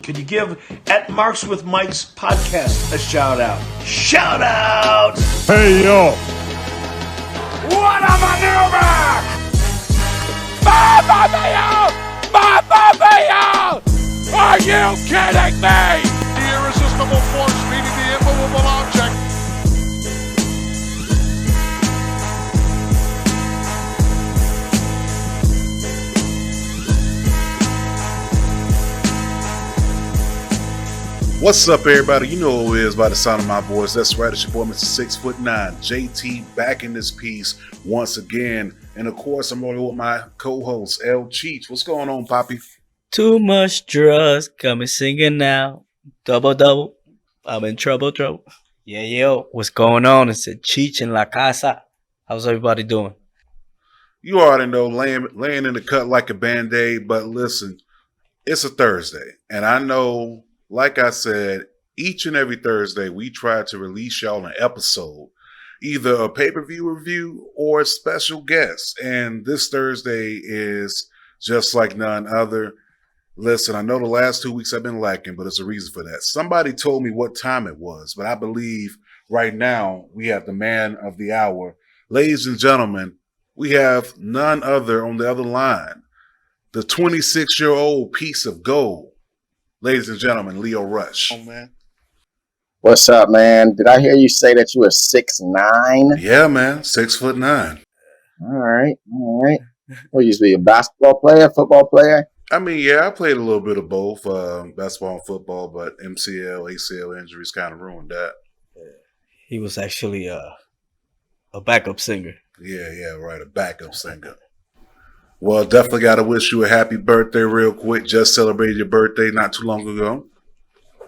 Could you give at Marks with Mike's podcast a shout out? Shout out! Hey yo! What a maneuver! Mamma mia! Mamma mia! Are you kidding me? The irresistible force meeting the immovable object. What's up, everybody? You know who it is by the sound of my voice. That's right, it's your boy, Mr. 6'9", JT, back in this piece once again. And of course, I'm rolling with my co-host, El Cheech. What's going on, Poppy? Too much drugs, got me singing now. Double, I'm in trouble. Yeah, yo, what's going on? It's a Cheech in La Casa. How's everybody doing? You already know, laying in the cut like a Band-Aid, but listen, it's a Thursday. And I know, like I said, each and every Thursday, we try to release y'all an episode, either a pay-per-view review or a special guest. And this Thursday is just like none other. Listen, I know the last 2 weeks I've been lacking, but there's a reason for that. Somebody told me what time it was, but I believe right now we have the man of the hour. Ladies and gentlemen, we have none other on the other line, the 26-year-old piece of gold. Ladies and gentlemen, Lio Rush. Oh, man. What's up, man? Did I hear you say that you were 6'9"? Yeah, man. 6'9". All right. What, you used to be a basketball player, football player? I mean, yeah, I played a little bit of both, basketball and football, but MCL, ACL injuries kind of ruined that. He was actually a backup singer. Yeah, right, a backup singer. Well, definitely got to wish you a happy birthday real quick. Just celebrated your birthday not too long ago.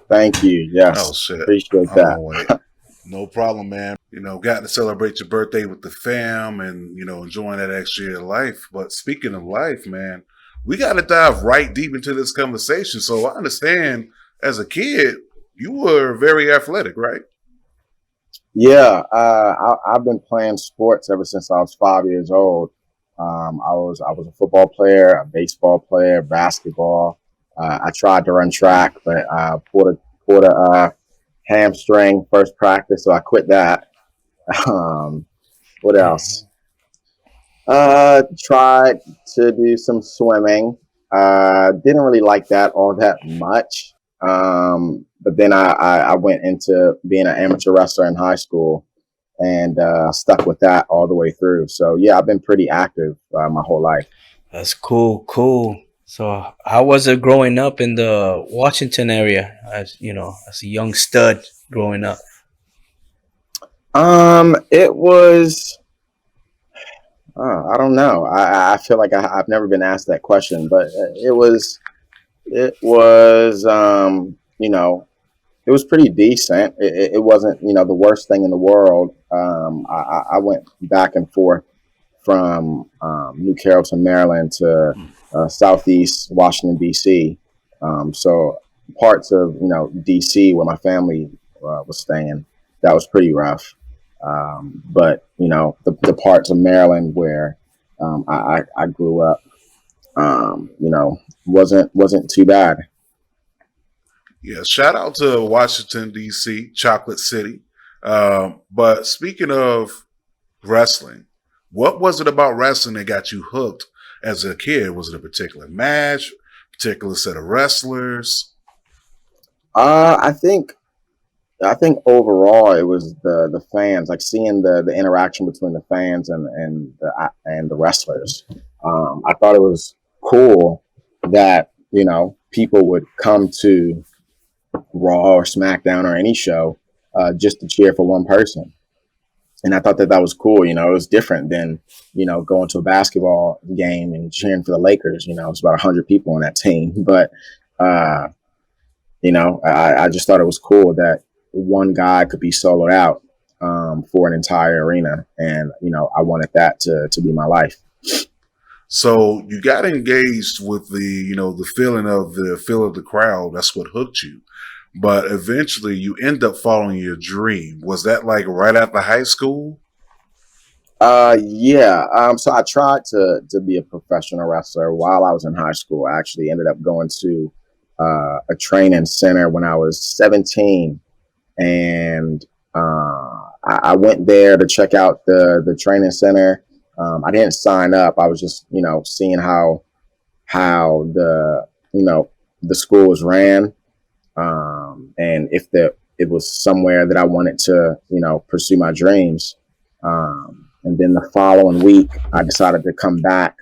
Thank you. Yes. Oh, shit. Appreciate that. No problem, man. You know, got to celebrate your birthday with the fam and, you know, enjoying that extra year of life. But speaking of life, man, we got to dive right deep into this conversation. So I understand as a kid, you were very athletic, right? Yeah. I've been playing sports ever since I was 5 years old. I was a football player, a baseball player, basketball. I tried to run track, but pulled a hamstring first practice, so I quit that. What else? Tried to do some swimming. Didn't really like that all that much. But then I went into being an amateur wrestler in high school. And stuck with that all the way through. So, yeah, I've been pretty active my whole life. That's cool. So how was it growing up in the Washington area as a young stud growing up? It was, I don't know. I feel like I've never been asked that question, but it was, it was pretty decent. It wasn't, the worst thing in the world. I went back and forth from New Carrollton, Maryland to Southeast Washington, D.C. So parts of, D.C. where my family was staying, that was pretty rough. But, the parts of Maryland where I grew up, wasn't too bad. Yeah, shout out to Washington, D.C., Chocolate City. But speaking of wrestling, what was it about wrestling that got you hooked as a kid? Was it a particular match, particular set of wrestlers? I think overall it was the fans, like seeing the interaction between the fans and the wrestlers. I thought it was cool that, people would come to Raw or SmackDown or any show just to cheer for one person. And I thought that was cool. It was different than, going to a basketball game and cheering for the Lakers. It's about 100 people on that team. But, I just thought it was cool that one guy could be soloed out for an entire arena. And, I wanted that to be my life. So you got engaged with the feeling of the crowd. That's what hooked you. But eventually you end up following your dream. Was that like right after high school? Yeah. So I tried to be a professional wrestler while I was in high school. I actually ended up going to a training center when I was 17, and I went there to check out the training center. I didn't sign up. I was just, seeing how the school was ran, and if it was somewhere that I wanted to, pursue my dreams. And then the following week, I decided to come back,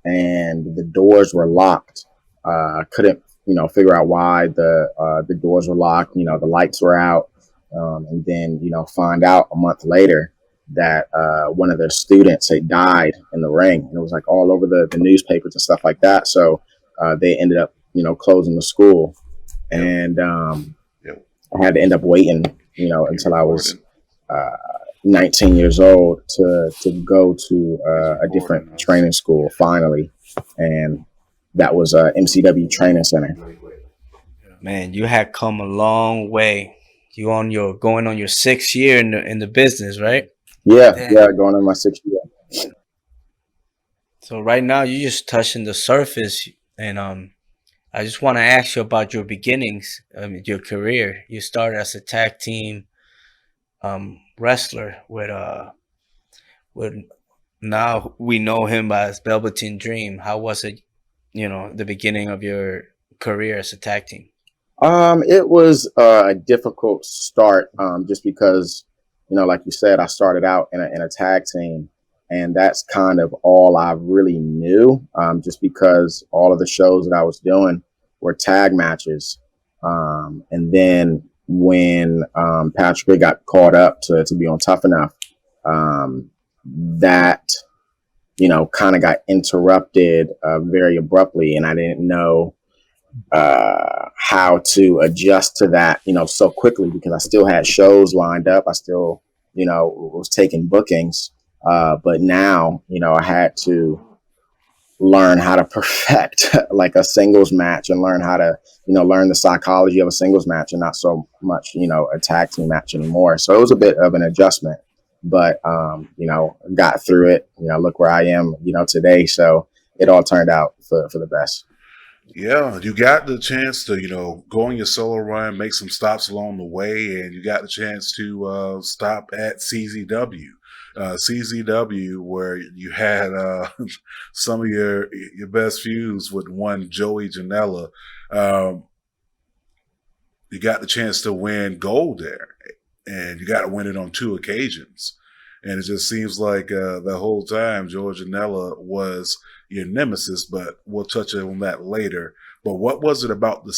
and the doors were locked. I couldn't, figure out why the doors were locked. The lights were out, and then, find out a month later that one of their students had died in the ring, and it was like all over the newspapers and stuff like that. So they ended up, closing the school, and I had to end up waiting, until I was 19 years old to go to a different training school finally, and that was MCW Training Center. Man, you had come a long way. You going on your 6th year in the business, right? Yeah, going on my 6th year. So right now you're just touching the surface, and I just want to ask you about your beginnings, your career. You started as a tag team wrestler with now we know him as Velveteen Dream. How was it, the beginning of your career as a tag team? It was a difficult start, just because, like you said, I started out in a tag team, and that's kind of all I really knew, just because all of the shows that I was doing were tag matches. And then when Patrick got caught up to be on Tough Enough, that, kind of got interrupted very abruptly, and I didn't know how to adjust to that, so quickly, because I still had shows lined up. I still, was taking bookings. But now, I had to learn how to perfect like a singles match, and learn how to, learn the psychology of a singles match, and not so much, a tag team match anymore. So it was a bit of an adjustment, but, got through it, look where I am, today. So it all turned out for the best. Yeah, you got the chance to, go on your solo run, make some stops along the way, and you got the chance to stop at CZW. CZW, where you had some of your best feuds with one Joey Janela. You got the chance to win gold there, and you got to win it on 2 occasions. And it just seems like the whole time Joey Janela was your nemesis, but we'll touch on that later. But what was it about the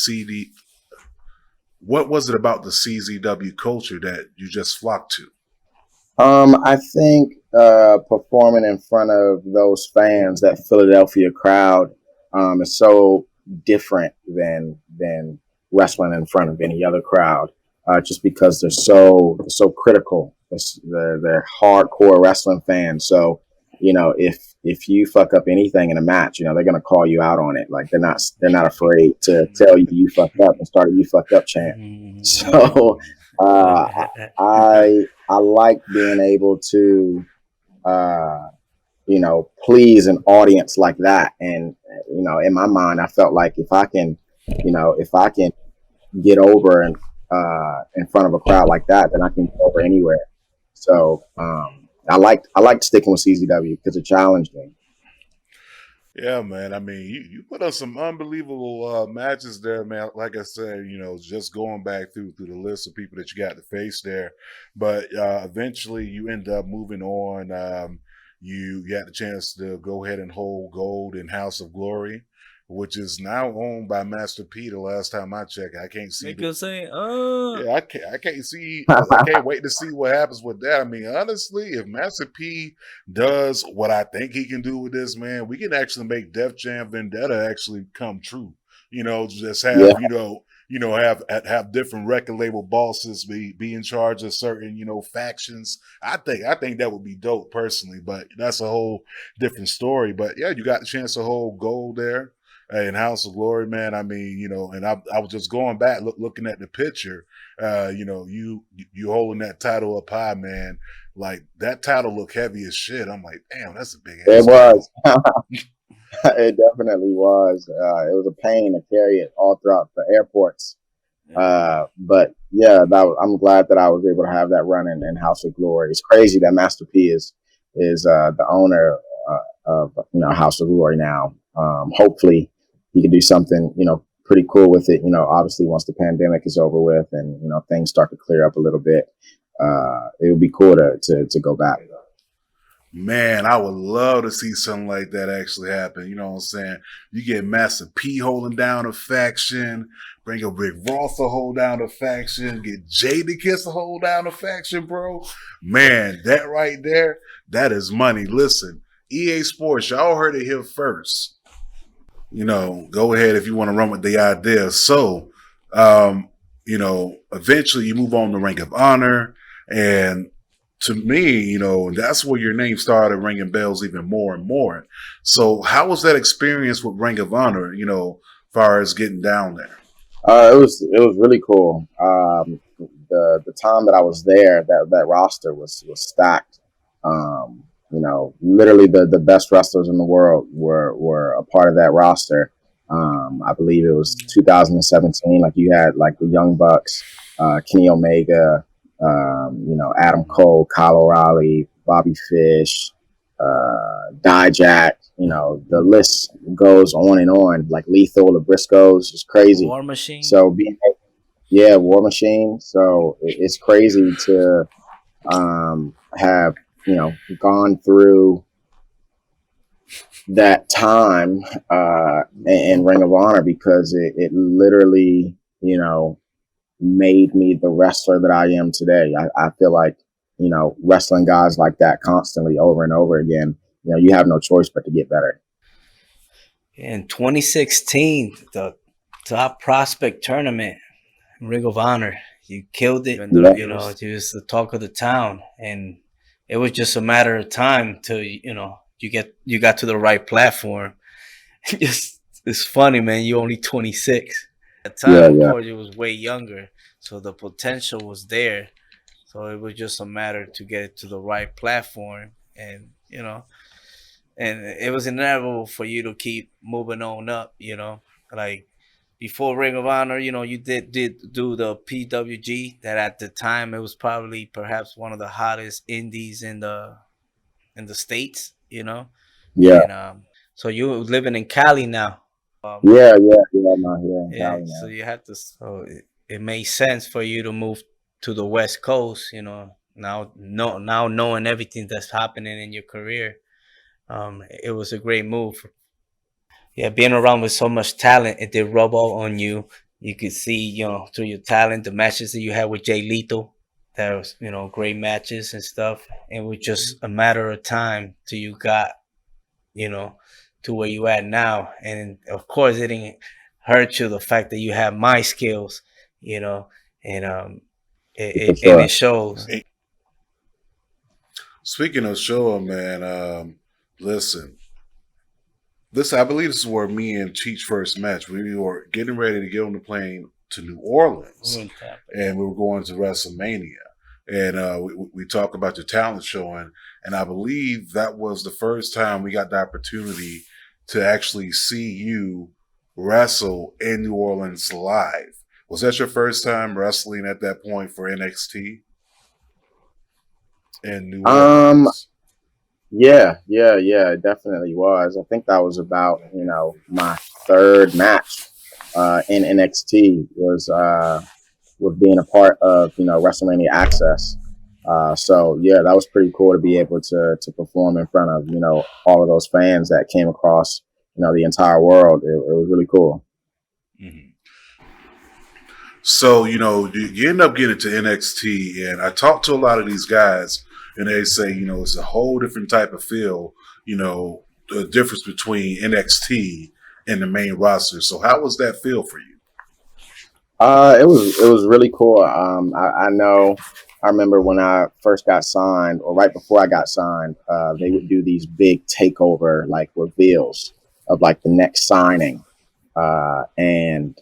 CZW culture that you just flocked to? I think performing in front of those fans, that Philadelphia crowd, is so different than wrestling in front of any other crowd. Just because they're so critical. They're hardcore wrestling fans. So, if you fuck up anything in a match, they're gonna call you out on it. Like they're not afraid to tell you fucked up and start a you fucked up chant. So I like being able to please an audience like that. And in my mind, I felt like if I can get over and in front of a crowd like that, then I can get over anywhere. So I liked sticking with CZW because it challenged me. Yeah, man. I mean, you put on some unbelievable matches there, man. Like I said, just going back through the list of people that you got to face there. But eventually you end up moving on. You got the chance to go ahead and hold gold in House of Glory, which is now owned by Master P. The last time I checked, I can't see. Yeah, I can't see. I can't wait to see what happens with that. I mean, honestly, if Master P does what I think he can do with this, man, we can actually make Def Jam Vendetta actually come true. Just have have different record label bosses be in charge of certain factions. I think that would be dope personally, but that's a whole different story. But yeah, you got the chance to hold gold there in House of Glory, man. I mean, and I was just going back looking at the picture. You holding that title up high, man. Like that title looked heavy as shit. I'm like, damn, that's a big ass. It was. It definitely was. It was a pain to carry it all throughout the airports. But yeah, I'm glad that I was able to have that run in House of Glory. It's crazy that Master P is the owner of House of Glory now. Hopefully, he can do something pretty cool with it. Obviously, once the pandemic is over with and things start to clear up a little bit, it would be cool to go back. Man, I would love to see something like that actually happen. You know what I'm saying? You get Master P holding down a faction, bring a Rick Ross to hold down a faction, get JT Kiss to hold down a faction, bro. Man, that right there, that is money. Listen, EA Sports, y'all heard it here first. Go ahead if you want to run with the idea. So, eventually you move on to Ring of Honor, and to me, that's where your name started ringing bells even more and more. So how was that experience with Ring of Honor, as far as getting down there? It was really cool. The time that I was there, that roster was stacked. Literally the best wrestlers in the world were a part of that roster. I believe it was 2017. Like you had like the Young Bucks, Kenny Omega, Adam Cole, Kyle O'Reilly, Bobby Fish, Dijak, the list goes on and on, like Lethal, the Briscoes, is crazy. War Machine. So War Machine. So it's crazy to have, gone through that time in Ring of Honor, because it literally, made me the wrestler that I am today. I feel like, wrestling guys like that constantly over and over again, you have no choice but to get better. In 2016, the top prospect tournament, Ring of Honor, you killed it. You was the talk of the town, and it was just a matter of time till you got to the right platform. It's funny, man. You're only 26. At the time, of course, it was way younger, so the potential was there. So it was just a matter to get it to the right platform, and and it was inevitable for you to keep moving on up. Like before Ring of Honor, you did do the PWG. That at the time it was probably perhaps one of the hottest indies in the States. Yeah. And, so you living in Cali now. Yeah. No, Yeah, so you had to. So it made sense for you to move to the West Coast. Now knowing everything that's happening in your career, it was a great move. Yeah, being around with so much talent, it did rub off on you. You could see, through your talent, the matches that you had with Jay Lethal. That was, great matches and stuff. It was just a matter of time till you got, to where you at now. And of course, it didn't hurt you the fact that you have my skills, and it shows. Speaking of show, man, listen, I believe this is where me and Cheech first met. We were getting ready to get on the plane to New Orleans, and we were going to WrestleMania. And we talked about your talent showing, and I believe that was the first time we got the opportunity to actually see you wrestle in New Orleans live. Was that your first time wrestling at that point for NXT in New Orleans? Yeah, it definitely was. I think that was about, my third match in NXT was being a part of, WrestleMania Access. So yeah, that was pretty cool to be able to perform in front of, all of those fans that came across, the entire world. It was really cool. Mm-hmm. So, you end up getting to NXT, and I talked to a lot of these guys, and they say, it's a whole different type of feel, the difference between NXT and the main roster. So how was that feel for you? It was really cool. I know, I remember when I first got signed, or right before I got signed, they would do these big takeover like reveals of like the next signing. And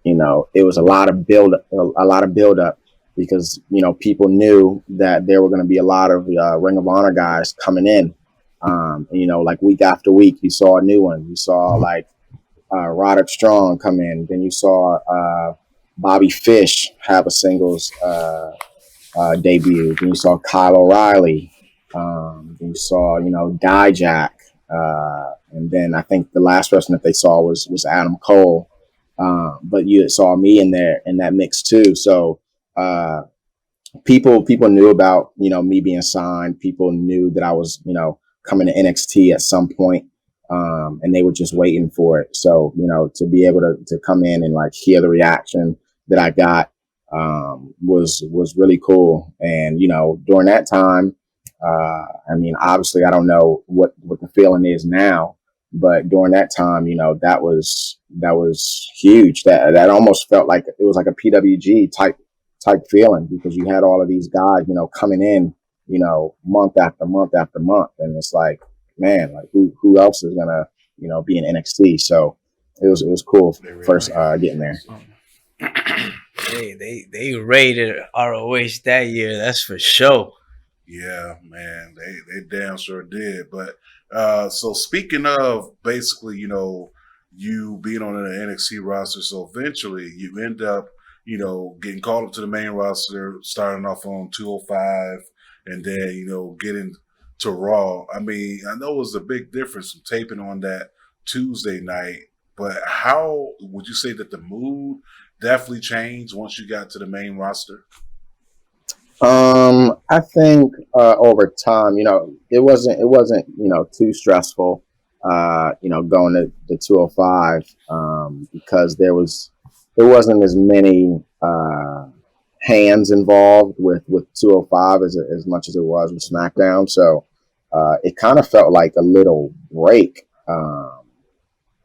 it was a lot of build up because, people knew that there were going to be a lot of Ring of Honor guys coming in. And, you know, like week after week, you saw a new one. You saw like Roderick Strong come in. Then you saw Bobby Fish have a singles debut. Then you saw Kyle O'Reilly. Then you saw, you know, Dijak. And then I think the last person that they saw was Adam Cole. But you saw me in there in that mix too. So people knew about, you know, me being signed. People knew that I was, you know, coming to NXT at some point. And they were just waiting for it. So, you know, to be able to come in and like hear the reaction that I got was really cool. And, you know, during that time, I mean, obviously I don't know what the feeling is now, but during that time, you know, that was huge. That almost felt like it was like a PWG type feeling, because you had all of these guys, you know, coming in, you know, month after month after month. And it's like, man, like who else is gonna, you know, be in NXT? So it was cool first getting there. They rated ROH that year, that's for sure. Yeah, man, they damn sure did. But so speaking of basically, you know, you being on an NXT roster, so eventually you end up, you know, getting called up to the main roster, starting off on 205, and then, you know, getting to Raw. I mean, I know it was a big difference from taping on that Tuesday night, but how would you say that the mood definitely changed once you got to the main roster? I think over time, you know, it wasn't you know, too stressful, you know, going to the 205, because there wasn't as many hands involved with 205 as much as it was with SmackDown. So it kind of felt like a little break,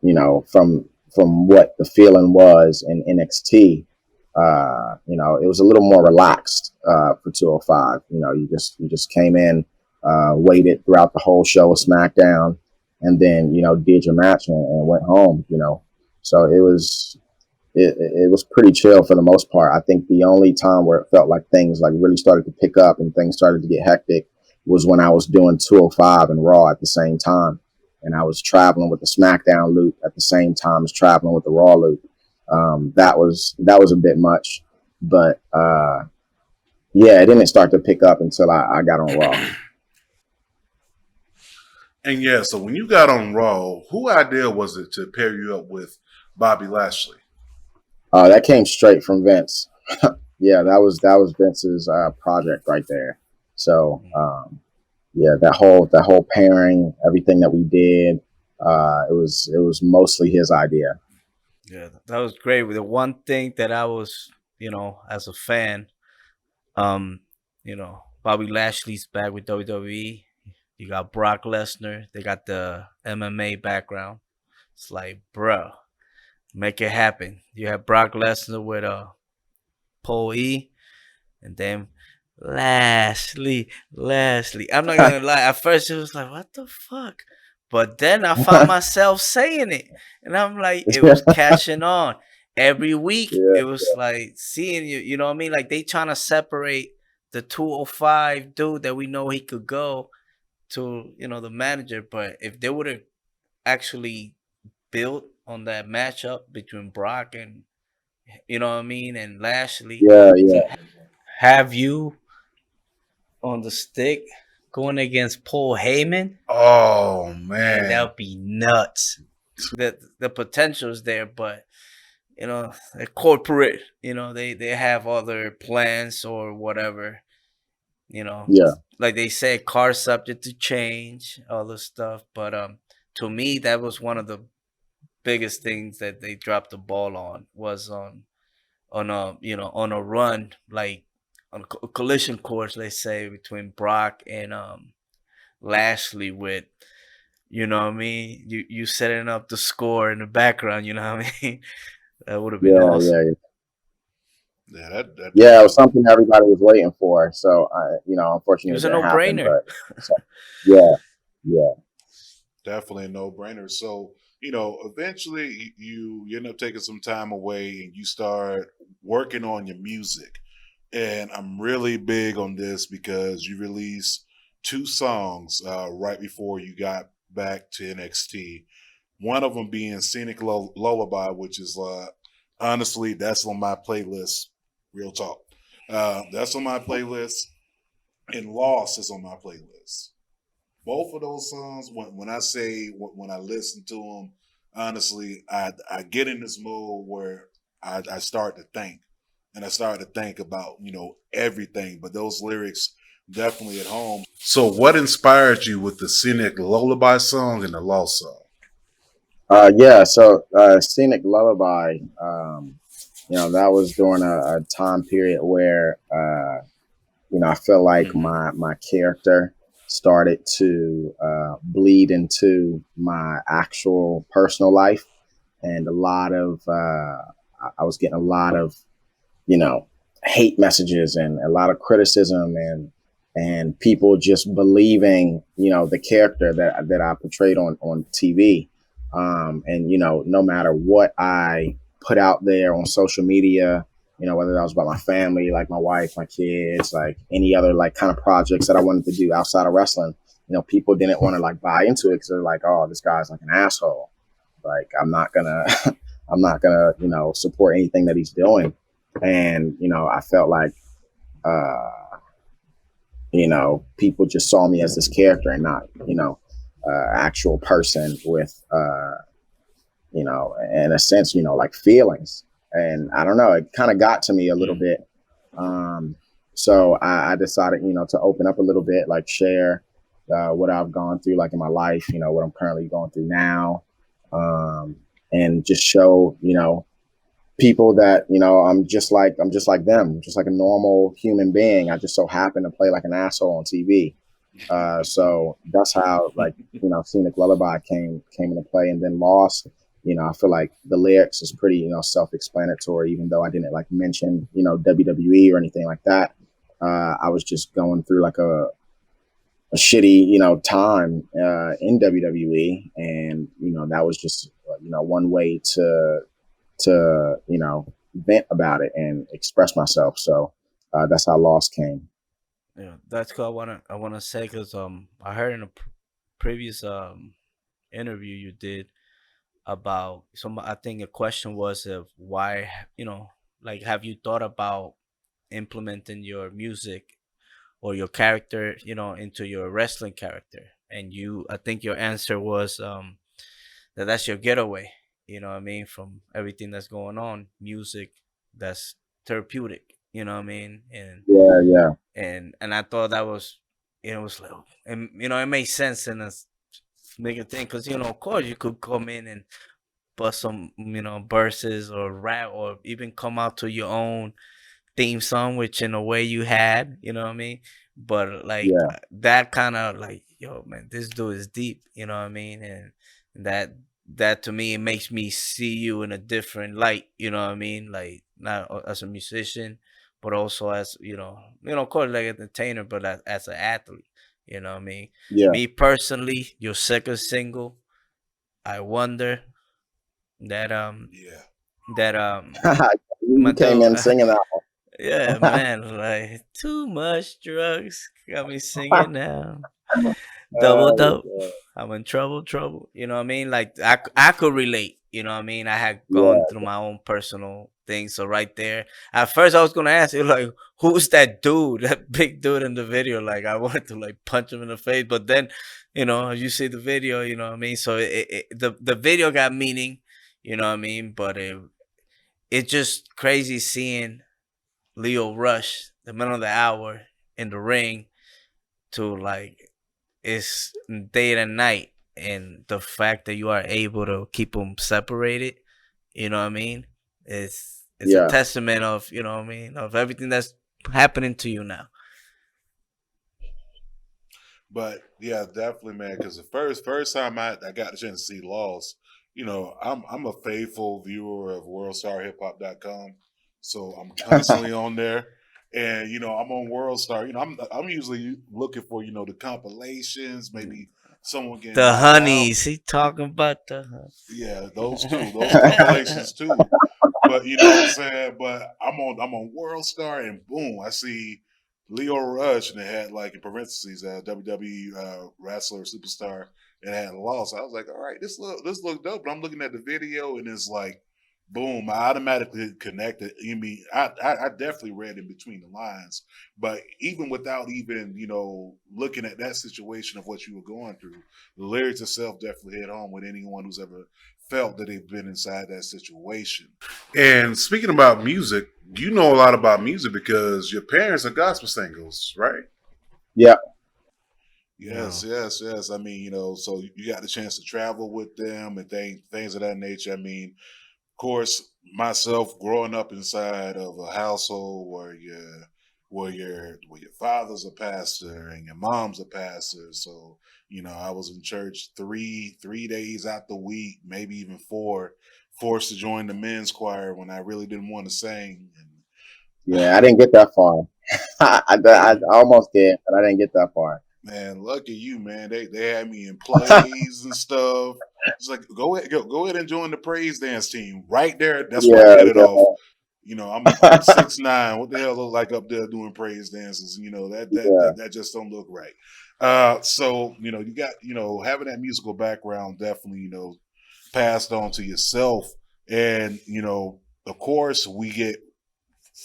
you know, from what the feeling was in NXT. You know, it was a little more relaxed for 205. You know, you just came in, waited throughout the whole show of SmackDown, and then, you know, did your match and went home. You know, so it was pretty chill for the most part. I think the only time where it felt like things like really started to pick up and things started to get hectic was when I was doing 205 and Raw at the same time, and I was traveling with the SmackDown loop at the same time as traveling with the Raw loop. That was a bit much, but yeah, it didn't start to pick up until I got on Raw. And yeah, so when you got on Raw, who idea was it to pair you up with Bobby Lashley? That came straight from Vince. Yeah, that was Vince's project right there. So yeah, that whole pairing, everything that we did, it was mostly his idea. Yeah, that was great. The one thing that I was, you know, as a fan, you know, Bobby Lashley's back with WWE. You got Brock Lesnar. They got the MMA background. It's like, bro, make it happen. You have Brock Lesnar with Paul E, and then Lashley. I'm not gonna lie. At first, it was like, what the fuck? But then I found myself saying it, and I'm like, it was catching on. Every week, it was like seeing you. You know what I mean? Like they trying to separate the 205 dude that we know he could go to, you know, the manager. But if they would have actually built on that matchup between Brock and, you know what I mean, and Lashley, Yeah. have you on the stick going against Paul Heyman? Oh man, that would be nuts. The potential is there, but you know, they're corporate. You know, they have other plans or whatever. You know, like they say, cars subject to change, all this stuff. But to me, that was one of the biggest things that they dropped the ball on, was on a, you know, on a run, like on a collision course, let's say, between Brock and Lashley, with, you know what I mean, you setting up the score in the background, you know what I mean. That would have been awesome. Yeah, it was something everybody was waiting for. So you know, unfortunately, it was a no-brainer. So, yeah, definitely a no-brainer. So, you know, eventually you end up taking some time away and you start working on your music. And I'm really big on this because you release two songs right before you got back to NXT. One of them being Scenic Lullaby, which is honestly, that's on my playlist. Real talk. That's on my playlist, and Lost is on my playlist. Both of those songs, when I say when I listen to them, honestly, I get in this mode where I start to think, and I start to think about everything. But those lyrics definitely at home. So, what inspired you with the Scenic Lullaby song and the Lost song? Yeah, so Scenic Lullaby, that was during a time period where, I feel like my character started to bleed into my actual personal life. And I was getting a lot of, hate messages and a lot of criticism and people just believing, the character that I portrayed on TV. And no matter what I put out there on social media, whether that was about my family, like my wife, my kids, like any other like kind of projects that I wanted to do outside of wrestling, people didn't want to like buy into it because they're like, oh, this guy's like an asshole. Like I'm not gonna, I'm not gonna, support anything that he's doing. And I felt like, people just saw me as this character and not, actual person with, in a sense, like feelings. And I don't know, it kind of got to me a little bit. So I decided, to open up a little bit, like share what I've gone through, like in my life, what I'm currently going through now, and just show, people that, I'm just like them, just like a normal human being. I just so happen to play like an asshole on TV. So that's how like, Scenic Lullaby came into play. And then Lost, I feel like the lyrics is pretty, self-explanatory, even though I didn't like mention, WWE or anything like that. I was just going through like a shitty, time in WWE. And, that was just, one way to vent about it and express myself. So that's how Lost came. Yeah, that's cool. I wanna say because I heard in a previous interview you did about some. I think a question was of why like have you thought about implementing your music or your character into your wrestling character? And I think your answer was that's your getaway. You know what I mean? From everything that's going on, music that's therapeutic. You know what I mean? And Yeah. and I thought that was it was like and it made sense in a nigga thing because of course you could come in and bust some verses or rap or even come out to your own theme song, which in a way you had, you know what I mean? But like Yeah. that kind of like, yo man, this dude is deep, you know what I mean? And that to me, it makes me see you in a different light, you know what I mean? Like not as a musician, but also as of course like an entertainer, but as an athlete, you know what I mean? Yeah. Me personally, your second single, I wonder that You came in singing that one. yeah, man, like too much drugs got me singing now. Double. I'm in trouble. You know what I mean? Like I could relate. You know what I mean? I had gone through my own personal thing. So right there, at first I was gonna ask you like, who's that dude, that big dude in the video? Like I wanted to like punch him in the face, but then, you see the video. You know what I mean? So the video got meaning. You know what I mean? But it's just crazy seeing Lio Rush, the middle of the hour in the ring, to like it's day and night, and the fact that you are able to keep them separated, you know what I mean? It's a testament of of everything that's happening to you now. But yeah, definitely, man. Because the first time I got the chance to see Lost, I'm a faithful viewer of WorldStarHipHop.com, so I'm constantly on there. And I'm on WorldStar. I'm usually looking for the compilations, maybe someone getting the knocked honeys. out. He talking about the Yeah, those compilations too. But you know what I'm saying. But I'm on WorldStar, and boom, I see Lio Rush, and it had like in parentheses WWE wrestler superstar, and it had lost. I was like, all right, this look dope. But I'm looking at the video, and it's like, boom! I automatically connected. I mean, I definitely read in between the lines, but even without even looking at that situation of what you were going through, the lyrics itself definitely hit home with anyone who's ever felt that they've been inside that situation. And speaking about music, you know a lot about music because your parents are gospel singers, right? Yeah. Yes. I mean, so you got the chance to travel with them and things of that nature. I mean, of course, myself growing up inside of a household where your father's a pastor and your mom's a pastor, so I was in church three days out the week, maybe even four, forced to join the men's choir when I really didn't want to sing. Yeah, I didn't get that far. I almost did, but I didn't get that far. Man, lucky you, man. They had me in plays and stuff. It's like go ahead and join the praise dance team right there. That's where I cut it off. I'm 6'9". What the hell look like up there doing praise dances? That just don't look right. So you got having that musical background definitely passed on to yourself, and of course we get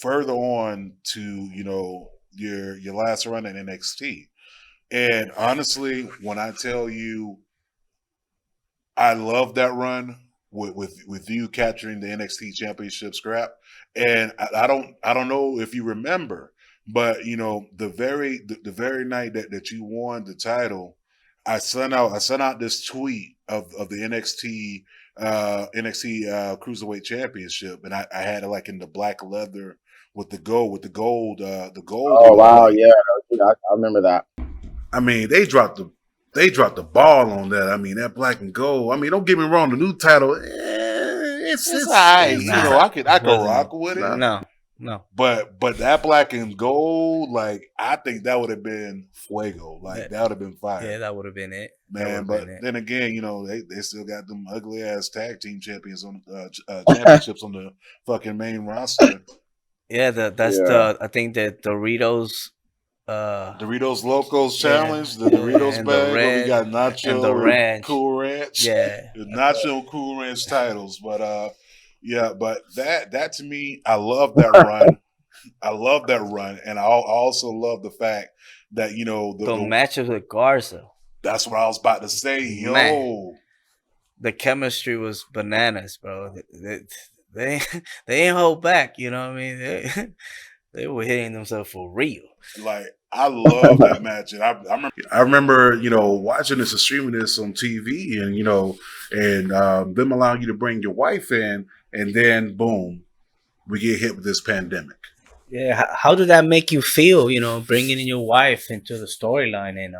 further on to your last run at NXT. And honestly, when I tell you, I love that run with you capturing the NXT Championship scrap. And I don't know if you remember, but the very night that you won the title, I sent out this tweet of the NXT Cruiserweight Championship, and I had it like in the black leather with the gold. Oh wow, yeah, I remember that. I mean, they dropped the ball on that. I mean, that black and gold. I mean, don't get me wrong, the new title, it's all right. I could rock with it. No. But that black and gold, like, I think that would have been fuego. Like, that would have been fire. Yeah, that would have been it, man. But then again, they still got them ugly ass tag team champions on championships on the fucking main roster. Yeah, I think that Doritos Locos Challenge, the Doritos bag, where we got Nacho and the Ranch. Cool Ranch. Yeah. The Nacho and Cool Ranch titles. But but that to me, I love that run. I love that run. And I also love the fact that, the matches with Garza. That's what I was about to say. Yo. Man, the chemistry was bananas, bro. They ain't hold back, you know what I mean? They were hitting themselves for real. Like, I love that match. And I remember, watching this and streaming this on TV and them allowing you to bring your wife in, and then boom, we get hit with this pandemic. Yeah. How did that make you feel, bringing in your wife into the storyline and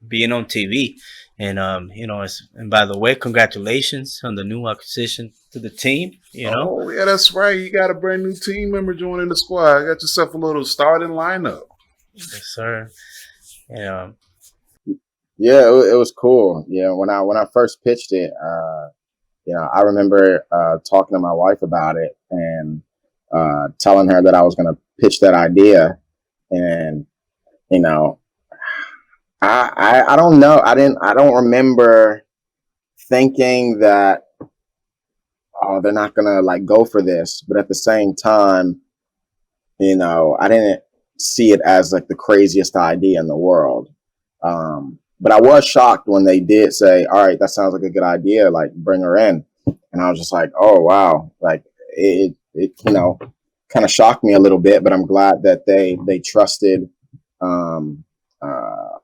being on TV? And, and by the way, congratulations on the new acquisition to the team, Oh, yeah, that's right. You got a brand new team member joining the squad. Got yourself a little starting lineup. Yes, sir. Yeah. Yeah, it was cool. Yeah, when I first pitched it, I remember talking to my wife about it and telling her that I was going to pitch that idea, and I don't know. I don't remember thinking that they're not gonna like go for this, but at the same time, I didn't see it as like the craziest idea in the world. But I was shocked when they did say, all right, that sounds like a good idea, like bring her in. And I was just like, oh wow, like it kind of shocked me a little bit, but I'm glad that they trusted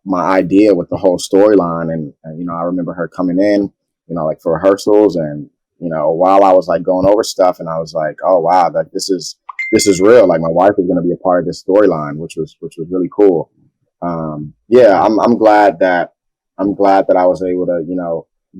my idea with the whole storyline. And I remember her coming in, like for rehearsals, and while I was like going over stuff, and I was like, oh wow, that this is real. Like my wife is going to be a part of this storyline, which was really cool. I'm glad that I was able to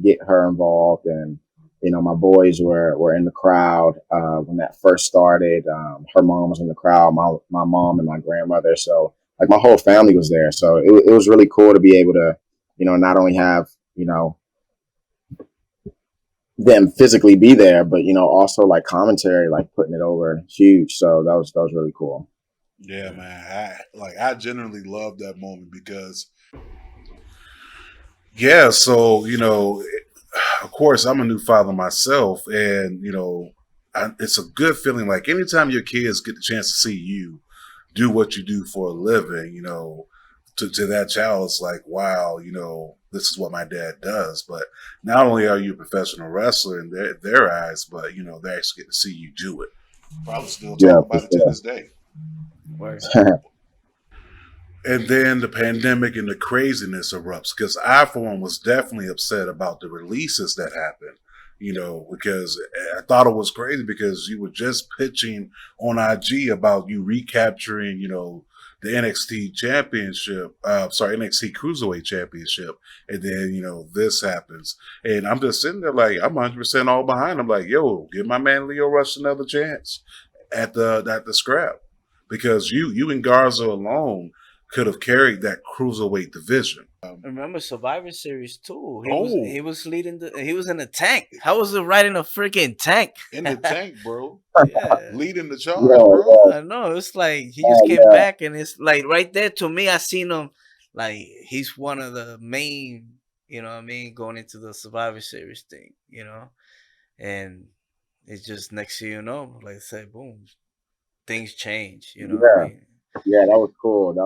get her involved, and my boys were in the crowd when that first started. Her mom was in the crowd, my mom and my grandmother. So like my whole family was there. So it was really cool to be able to not only have them physically be there, but also like commentary, like putting it over huge. So that was really cool. Yeah, man. I genuinely love that moment because yeah, so of course I'm a new father myself, and it's a good feeling. Like anytime your kids get the chance to see you do what you do for a living, to that child, it's like, wow, this is what my dad does. But not only are you a professional wrestler in their eyes, but they actually get to see you do it. Probably still Yeah, talk for about it to this day. Word. sure. And then the pandemic and the craziness erupts because I, for one, was definitely upset about the releases that happened. Because I thought it was crazy because you were just pitching on IG about you recapturing, the NXT championship, NXT Cruiserweight championship. And then, this happens. And I'm just sitting there like, I'm 100% all behind. I'm like, yo, give my man Lio Rush another chance at the scrap. Because you and Garza alone could have carried that cruiserweight division. Remember Survivor Series too? Oh. He was leading he was in a tank. How was it riding a freaking tank? In the tank, bro. Yeah. Leading the charge, Yeah, bro. I know. It's like he just came back, and it's like right there to me. I seen him like he's one of the main, you know what I mean, going into the Survivor Series thing, and it's just next thing you know, like I said, boom, things change. You know what I yeah, mean? yeah. That was cool. That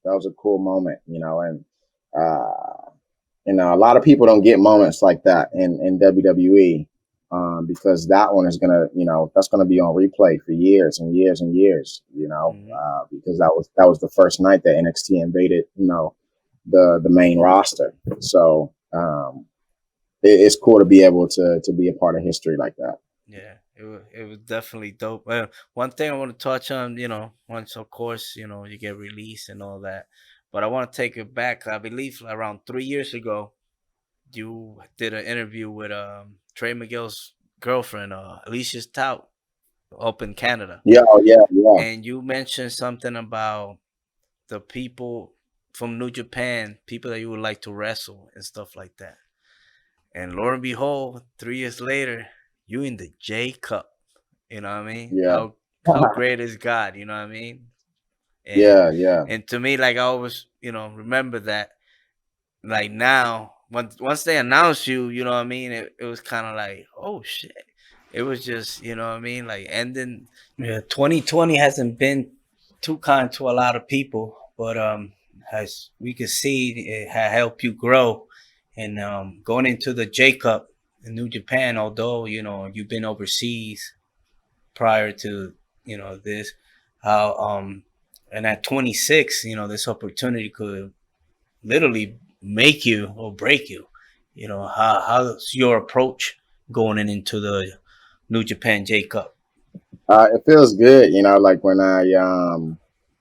was a cool moment, and a lot of people don't get moments like that in WWE, because that one is gonna, that's gonna be on replay for years and years and years, Mhm. because that was the first night that NXT invaded, the main roster. So it's cool to be able to be a part of history like that. Yeah, it was definitely dope. One thing I want to touch on, once of course, you get released and all that, but I want to take it back. I believe around 3 years ago, you did an interview with Trey Miguel's girlfriend, Alicia Stout, up in Canada, Yeah, oh, yeah, yeah. and you mentioned something about the people from New Japan, people that you would like to wrestle and stuff like that. And lo and behold, 3 years later, you in the J Cup. You know what I mean? Yeah. How great is God? You know what I mean? And Yeah, yeah. and to me, like I always, remember that. Like now, once they announced you, you know what I mean? It was kind of like, oh shit. It was just, you know what I mean? Like ending. Yeah, 2020 hasn't been too kind to a lot of people, but as we can see, it helped you grow. And going into the J Cup in New Japan, although you've been overseas prior to this, how and at 26, this opportunity could literally make you or break you. How's your approach going into the New Japan J Cup? It feels good, like when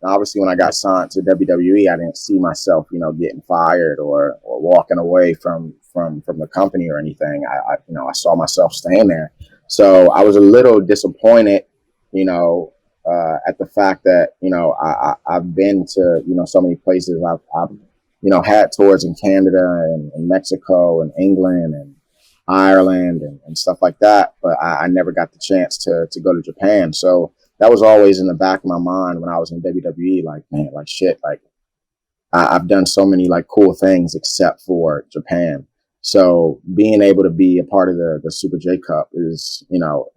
obviously when I got signed to WWE, I didn't see myself, getting fired or walking away from the company or anything. I saw myself staying there. So I was a little disappointed, at the fact that, I've been to, so many places. I've had tours in Canada and Mexico and England and Ireland and stuff like that. But I never got the chance to go to Japan. So that was always in the back of my mind when I was in WWE. Like, man, like shit, like I've done so many like cool things except for Japan. So being able to be a part of the Super J Cup is,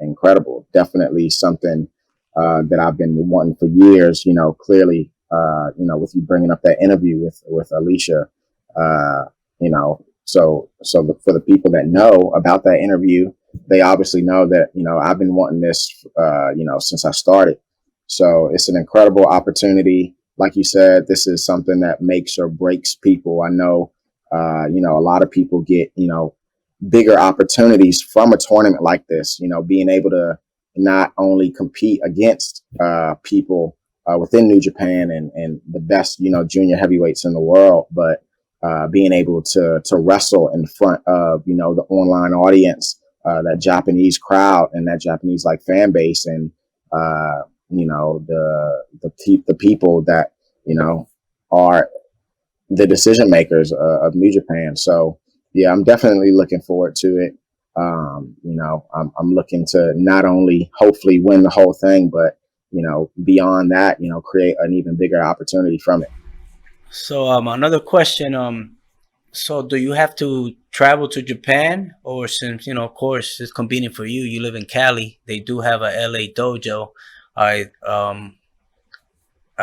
incredible. Definitely something that I've been wanting for years. Clearly, with you bringing up that interview with Alicia, for the people that know about that interview, they obviously know that, I've been wanting this, since I started. So it's an incredible opportunity. Like you said, this is something that makes or breaks people. I know, a lot of people get, bigger opportunities from a tournament like this, being able to not only compete against people within New Japan and the best, junior heavyweights in the world, but being able to wrestle in front of, the online audience, that Japanese crowd and that Japanese like fan base, and the people that are the decision makers of New Japan. So yeah, I'm definitely looking forward to it. I'm looking to not only hopefully win the whole thing, but beyond that, create an even bigger opportunity from it. So another question. So do you have to travel to Japan, or since of course it's convenient for you, you live in Cali, they do have a LA dojo. Are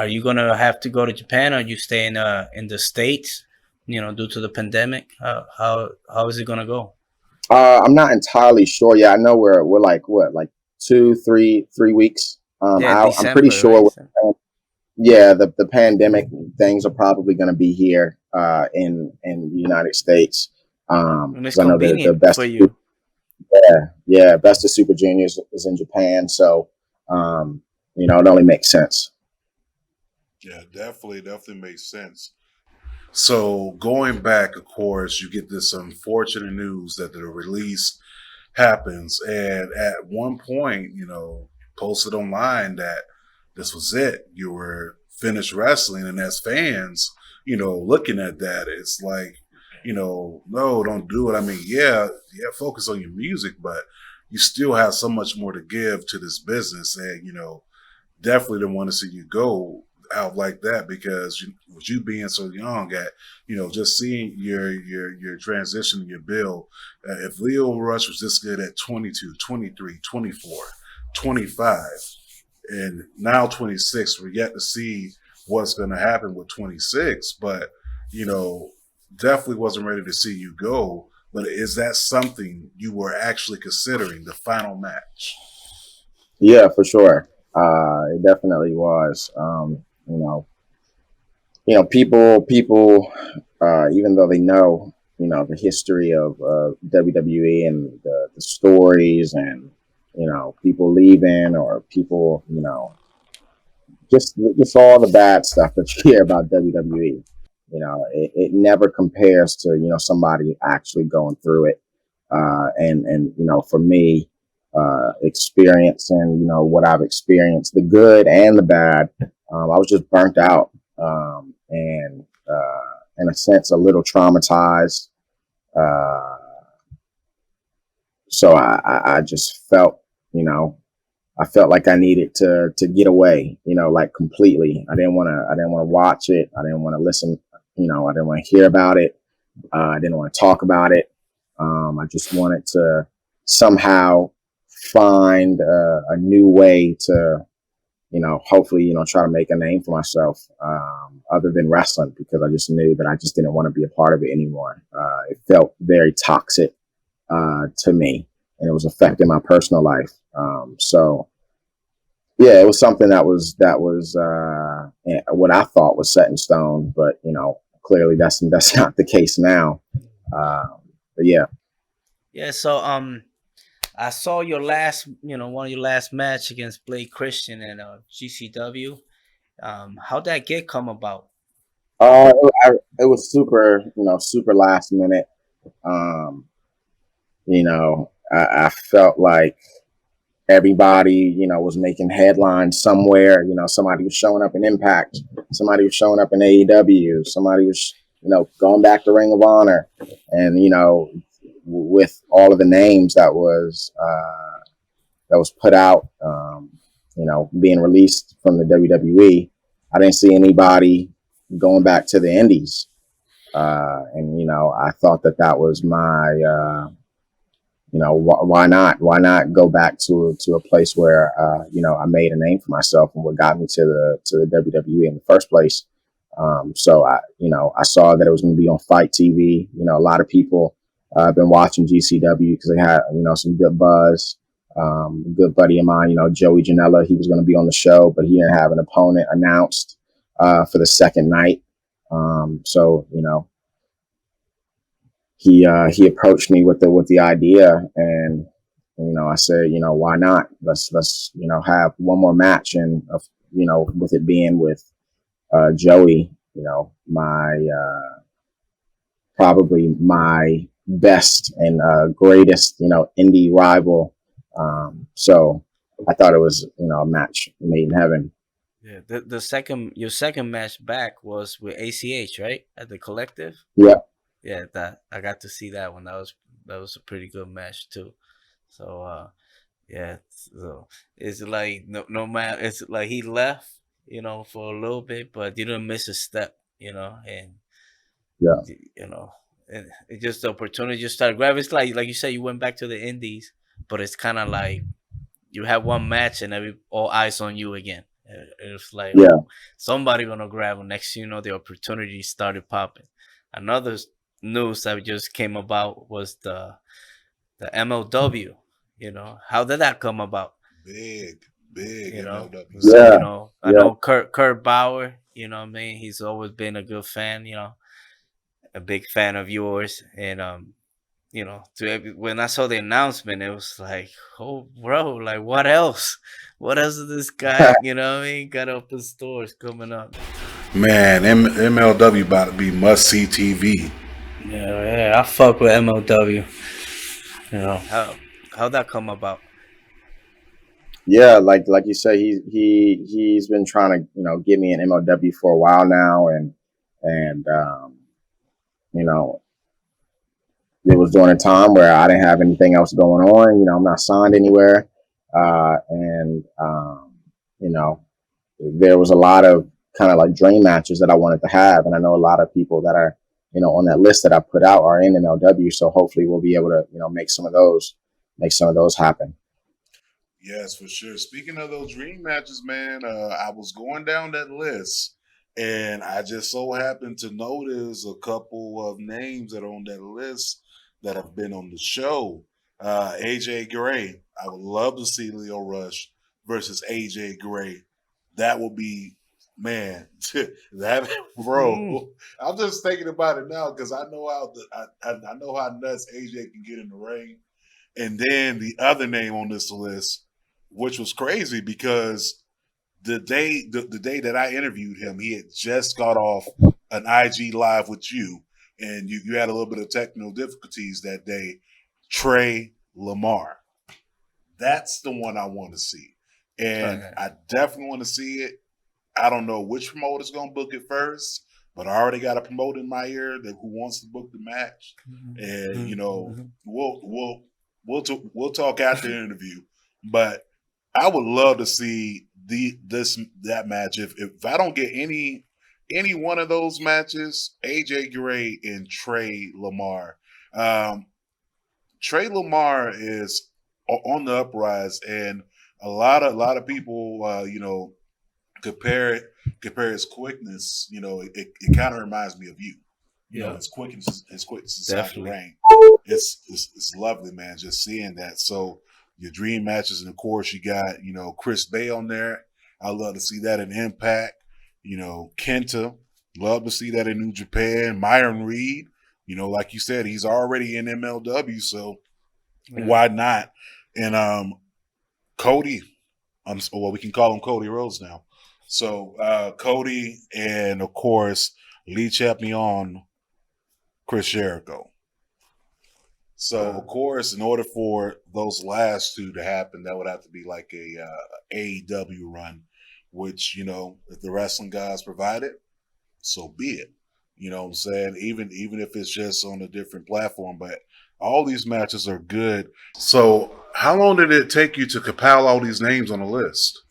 you gonna have to go to Japan, or are you staying in the States? Due to the pandemic, how is it gonna go? I'm not entirely sure. Yeah, I know we're like what, like 3 weeks Yeah, out. I'm pretty December, sure. right? Yeah, the pandemic things are probably going to be here in the United States. And it's Because I know the convenient best. for you. Yeah, best of Super Juniors is in Japan, so it only makes sense. Yeah, definitely makes sense. So going back, of course, you get this unfortunate news that the release happens, and at one point, posted online that this was it. You were finished wrestling, and as fans, looking at that, it's like, no, don't do it. I mean, yeah, focus on your music, but you still have so much more to give to this business, and definitely didn't want to see you go out like that, because with you being so young, at just seeing your transition, your build, if Lio Rush was this good at 22, 23, 24, 25, and now 26, we're yet to see what's going to happen with 26, but definitely wasn't ready to see you go. But is that something you were actually considering, the final match? Yeah, for sure. It definitely was. People, even though they know, the history of WWE and the stories, and people leaving, or people, just all the bad stuff that you hear about WWE. It never compares to somebody actually going through it. And for me, experiencing what I've experienced, the good and the bad, I was just burnt out, and in a sense a little traumatized. So I just felt, I felt like I needed to get away, like completely. I didn't want to watch it. I didn't want to listen. I didn't want to hear about it. I didn't want to talk about it. I just wanted to somehow find a new way to, hopefully, try to make a name for myself, other than wrestling, because I just knew that I just didn't want to be a part of it anymore. It felt very toxic to me, and it was affecting my personal life. So yeah, it was something that was what I thought was set in stone, but clearly that's not the case now. But yeah. Yeah. So I saw your last, one of your last match against Blake Christian and GCW. How'd that get come about? It was super last minute. I felt like everybody, was making headlines somewhere. Somebody was showing up in Impact, somebody was showing up in AEW, somebody was, going back to Ring of Honor, and with all of the names that was put out, being released from the WWE, I didn't see anybody going back to the Indies, and I thought that was my. Why not? Why not go back to a place where I made a name for myself, and what got me to the WWE in the first place. So I saw that it was going to be on Fight TV. A lot of people have been watching GCW because they had some good buzz. A good buddy of mine, Joey Janela, he was going to be on the show, but he didn't have an opponent announced for the second night. So he approached me with the idea, and I said, why not? Let's have one more match, and with it being with Joey, my probably my best and greatest indie rival. So I thought it was a match made in heaven. Yeah, your second match back was with ACH, right? At the Collective. Yeah. Yeah, that I got to see that one. That was a pretty good match too. So Yeah, so it's like no matter, it's like he left, for a little bit, but you didn't miss a step, and Yeah. you know, and it just the opportunity just started grabbing. It's like you said, you went back to the Indies, but it's kind of like you have one match and all eyes on you again. It's like, Yeah. oh, somebody gonna grab him. Next, thing you know, the opportunity started popping. Another news that just came about was the MLW. How did that come about? Big MLW Yeah. scene. I Yeah. know Kurt Bauer. What I mean, he's always been a good fan. A big fan of yours, and when I saw the announcement, it was like, oh, bro, like what else? What else is this guy? You know what I mean? Got up his stores coming up. Man, MLW about to be must see TV. Yeah, I fuck with MLW. How that come about? Yeah, like you say, he's been trying to get me an MLW for a while now, and you know it was during a time where I didn't have anything else going on. I'm not signed anywhere, and there was a lot of kind of like dream matches that I wanted to have, and I know a lot of people that are on that list that I put out are in MLW, so hopefully we'll be able to make some of those happen. Yes, for sure. Speaking of those dream matches, man, I was going down that list, and I just so happened to notice a couple of names that are on that list that have been on the show. AJ Gray. I would love to see Lio Rush versus AJ Gray. That would be, man, that bro. I'm just thinking about it now because I know I know how nuts AJ can get in the ring. And then the other name on this list, which was crazy because the day that I interviewed him, he had just got off an IG live with you, and you had a little bit of technical difficulties that day. Trey Lamar. That's the one I want to see. And I definitely want to see it. I don't know which promoter's going to book it first, but I already got a promoter in my ear that who wants to book the match. And we'll talk after the interview. But I would love to see that match. If I don't get any one of those matches, AJ Gray and Trey Lamar. Trey Lamar is on the uprise, and a lot of people, compare his quickness. It kind of reminds me of you. His quickness inside the ring. It's lovely, man. Just seeing that. So your dream matches, and of course you got Chris Bay on there. I love to see that in Impact. Kenta, love to see that in New Japan. Myron Reed, like you said, he's already in MLW, so why not? And Cody, we can call him Cody Rhodes now. So Cody, and of course Lee Champion, Chris Jericho. So of course, in order for those last two to happen, that would have to be like a AEW run, which if the wrestling guys provide it, so be it. You know what I'm saying? Even if it's just on a different platform, but all these matches are good. So how long did it take you to compile all these names on the list?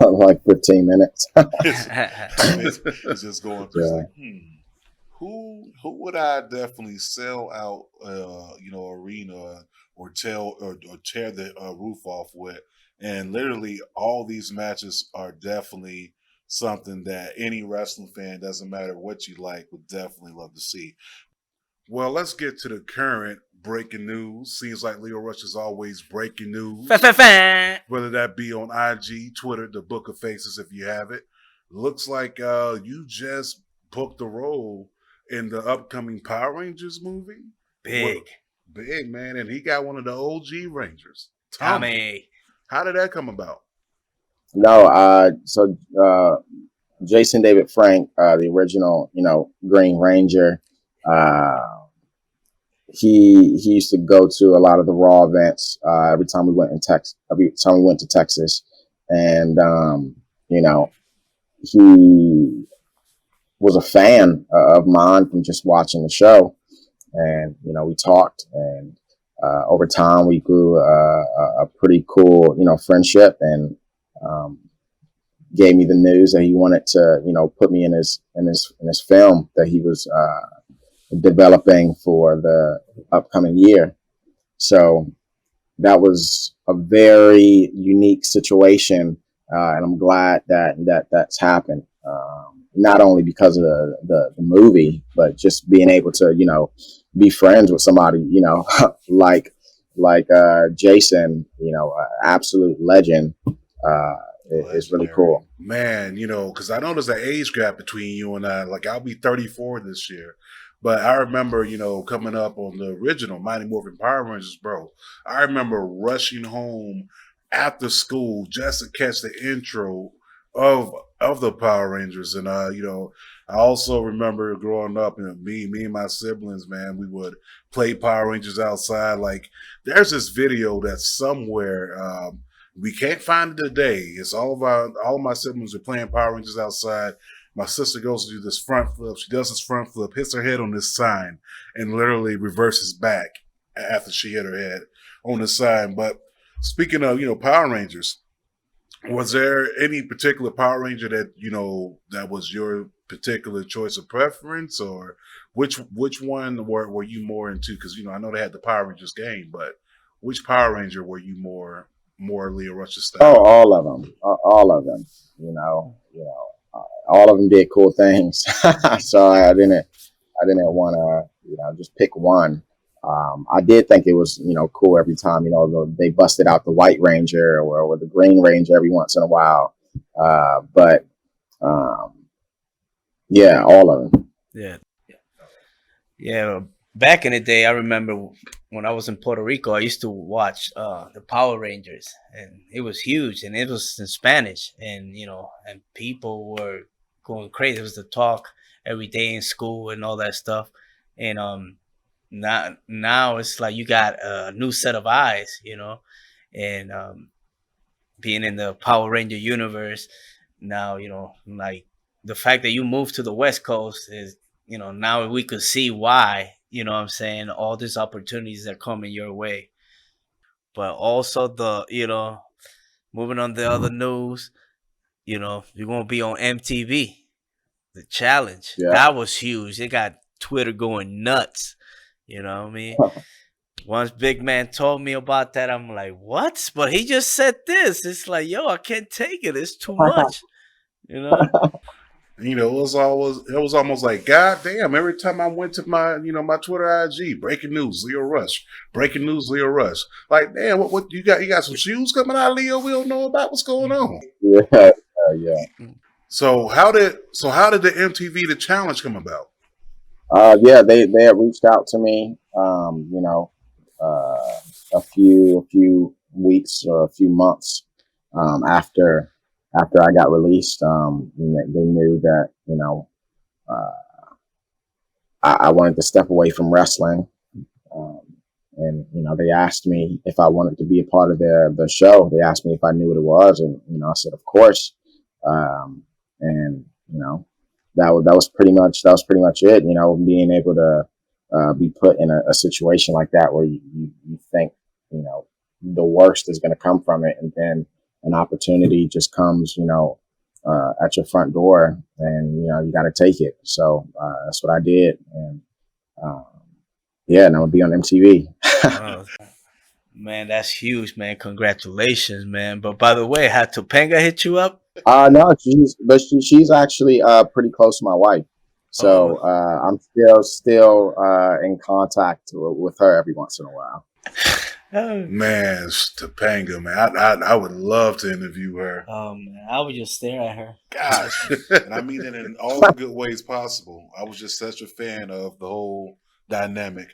Like 15 minutes. It's just going through. Yeah. Who would I definitely sell out, arena or tear the roof off with? And literally, all these matches are definitely something that any wrestling fan, doesn't matter what you like, would definitely love to see. Well, let's get to the current breaking news. Seems like Lio Rush is always breaking news. Whether that be on IG, Twitter, the Book of Faces, if you have it. Looks like you just booked a role in the upcoming Power Rangers movie. Big, man. And he got one of the OG Rangers. Tommy. How did that come about? No, so Jason David Frank, the original, Green Ranger, he used to go to a lot of the Raw events every time we went to Texas, and he was a fan of mine from just watching the show, and we talked, and over time, we grew a pretty cool, friendship, and gave me the news that he wanted to, put me in his film that he was developing for the upcoming year. So that was a very unique situation, and I'm glad that's happened. Not only because of the movie, but just being able to, be friends with somebody, like Jason, absolute legend. Is really cool. Man, because I know there's an age gap between you and I. Like, I'll be 34 this year. But I remember, coming up on the original Mighty Morphin Power Rangers, bro. I remember rushing home after school just to catch the intro of the Power Rangers. And, I also remember growing up, me and my siblings, man, we would play Power Rangers outside. Like, there's this video that's somewhere, we can't find it today. It's all of my siblings are playing Power Rangers outside. My sister goes to do this front flip. She does this front flip, hits her head on this sign, and literally reverses back after she hit her head on the sign. But speaking of, Power Rangers, was there any particular Power Ranger that, that was your particular choice of preference, or which one were you more into? Because, I know they had the Power Rangers game, but which Power Ranger were you more Lio Rush's style? Oh, all of them, all of them. All of them did cool things. So I didn't want to, just pick one. I did think it was, cool every time, they busted out the White Ranger or the Green Ranger every once in a while. But yeah, all of them. Yeah. Back in the day, I remember when I was in Puerto Rico, I used to watch the Power Rangers, and it was huge, and it was in Spanish, and and people were going crazy. It was the talk every day in school and all that stuff. And now it's like you got a new set of eyes, and being in the Power Ranger universe now, like the fact that you moved to the West Coast is, now we could see why. You know what I'm saying? All these opportunities are coming your way. But also moving on the other news, you're going to be on MTV, the challenge. Yeah. That was huge. It got Twitter going nuts. You know what I mean? Once Big Man told me about that, I'm like, what? But he just said this. It's like, yo, I can't take it. It's too much. It was almost like, God damn, every time I went to my, my Twitter IG, breaking news, Lio Rush, breaking news, Lio Rush. Like, damn, what you got? You got some shoes coming out, Lio? We don't know about what's going on. Yeah. So how did the MTV The Challenge come about? Yeah, they had reached out to me, a few weeks or a few months after I got released. They knew that I wanted to step away from wrestling, and they asked me if I wanted to be a part of the show. They asked me if I knew what it was, and I said of course. And that was pretty much it. Being able to be put in a situation like that where you think the worst is going to come from it, and then an opportunity just comes at your front door, and you got to take it. So that's what I did, and and I'm gonna be on MTV. Oh, man, that's huge, man. Congratulations, man. But by the way, had Topanga hit you up? No, she's actually pretty close to my wife. So I'm still in contact with her every once in a while. Man, Topanga, man, I would love to interview her. Man, I would just stare at her. Gosh, and I mean it in all the good ways possible. I was just such a fan of the whole dynamic.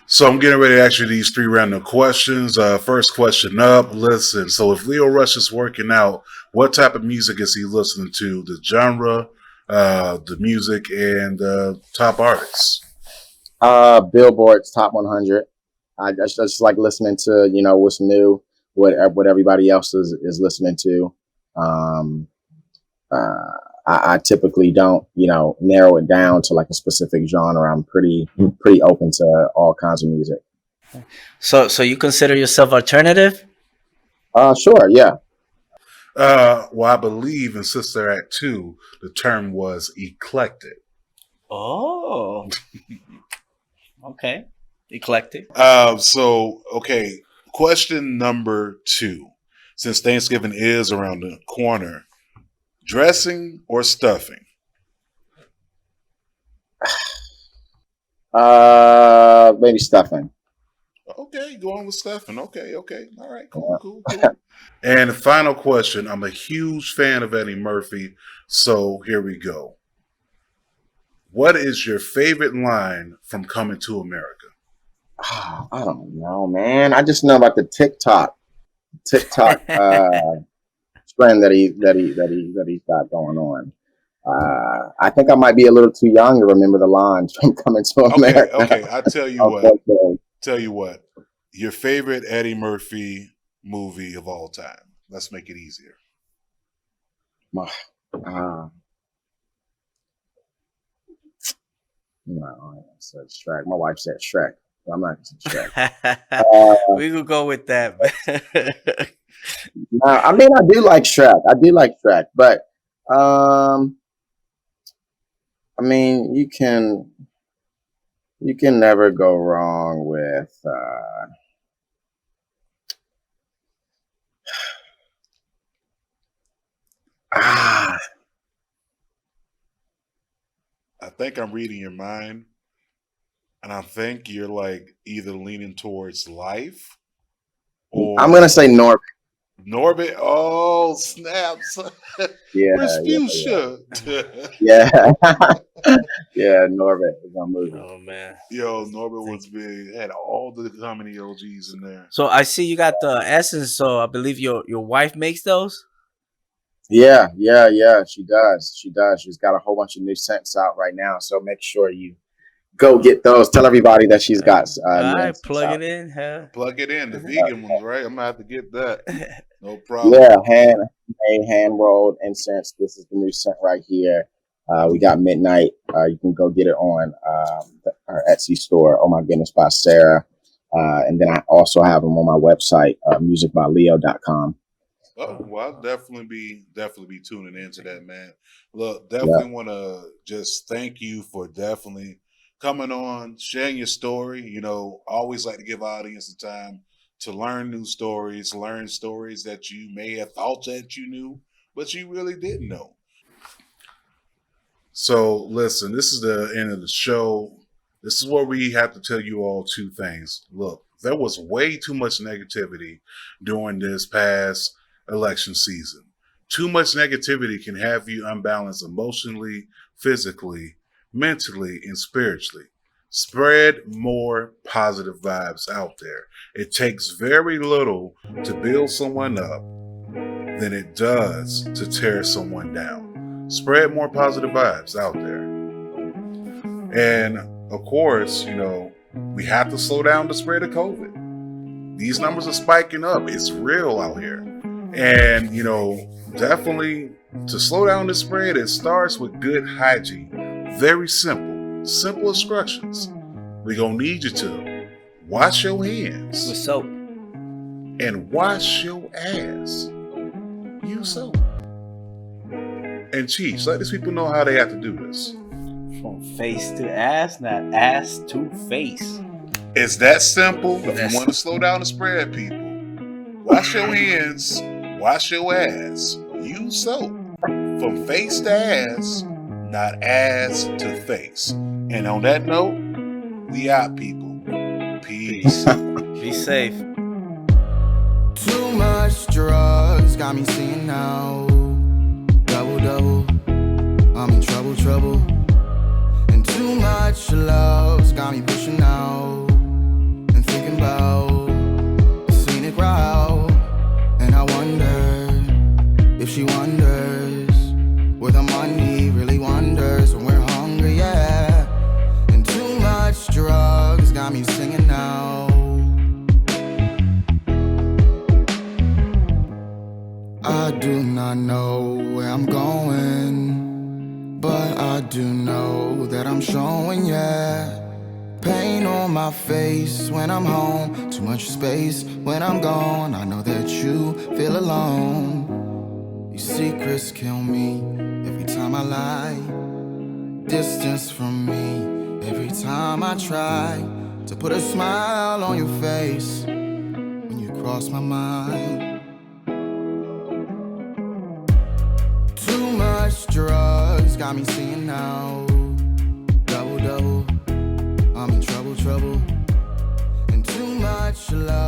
So I'm getting ready to ask you these 3 random questions. First question up. Listen, so if Lio Rush is working out, what type of music is he listening to? The genre, the music, and top artists? Billboard's Top 100. I just like listening to what's new, what everybody else is listening to. I typically don't narrow it down to like a specific genre. I'm pretty open to all kinds of music. So you consider yourself alternative? Sure, yeah. Well, I believe in Sister Act 2, the term was eclectic. Oh, okay, eclectic. Okay, question number 2. Since Thanksgiving is around the corner, dressing or stuffing? Maybe stuffing. Okay, going with stuffing. Okay. All right, Yeah. cool. And the final question. I'm a huge fan of Eddie Murphy, so here we go. What is your favorite line from Coming to America? I don't know, man. I just know about the TikTok trend he's got going on. I think I might be a little too young to remember the lines from Coming to America. Okay. I tell you what. Your favorite Eddie Murphy movie of all time. Let's make it easier. No, I said Shrek. My wife said Shrek. I'm not going to say Shrek. We could go with that. No, I mean I do like Shrek. But I mean you can never go wrong with I think I'm reading your mind, and I think you're like either leaning towards life or I'm gonna say Norbit. Norbit. Oh, snaps. Yeah, Respucia. yeah. Yeah, Norbit is on movie. Oh man. Yo, Norbit was big. Had all the comedy OGs in there. So I see you got the essence. So I believe your wife makes those. Yeah. She does. She's got a whole bunch of new scents out right now. So make sure you go get those. Tell everybody that she's got. All right, plug it in. Huh? Plug it in. The vegan ones, right? I'm gonna have to get that. No problem. Yeah, hand rolled incense. This is the new scent right here. We got Midnight. You can go get it on our Etsy store. Oh my goodness, by Sarah. And then I also have them on my website, musicbyleo.com. Oh, well, I'll definitely be tuning into that, man. Look, definitely want to just thank you for definitely coming on, sharing your story. You know, I always like to give our audience the time to learn new stories, learn stories that you may have thought that you knew, but you really didn't know. So, listen, this is the end of the show. This is where we have to tell you all 2 things. Look, there was way too much negativity during this past election season. Too much negativity can have you unbalanced emotionally, physically, mentally, and spiritually. Spread more positive vibes out there. It takes very little to build someone up than it does to tear someone down. Spread more positive vibes out there. And of course, you know, we have to slow down the spread of COVID. These numbers are spiking up. It's real out here. And, you know, definitely to slow down the spread, it starts with good hygiene. Very simple instructions. We're going to need you to wash your hands With soap. and wash your ass. Use soap. And Cheech, let these people know how they have to do this. From face to ass, not ass to face. It's that simple. If you want to slow down the spread, people, wash your hands, wash your ass, use soap. From face to ass, not ass to face. And on that note, we out, people. Peace. Be safe. Too much drugs got me seeing now. Double. I'm in trouble. And too much love's got me pushing out and thinking about the scenic route. And I wonder if she wonders where the money really wanders when we're hungry, yeah. And too much drugs got me singing now. I do not know where I'm going, but I do know that I'm showing, yeah. pain on my face when I'm home. Too much space when I'm gone. I know that you feel alone. These secrets kill me every time I lie. Distance from me every time I try to put a smile on your face when you cross my mind. Too much drugs got me seeing now. Double, double, I'm in trouble, trouble. And too much love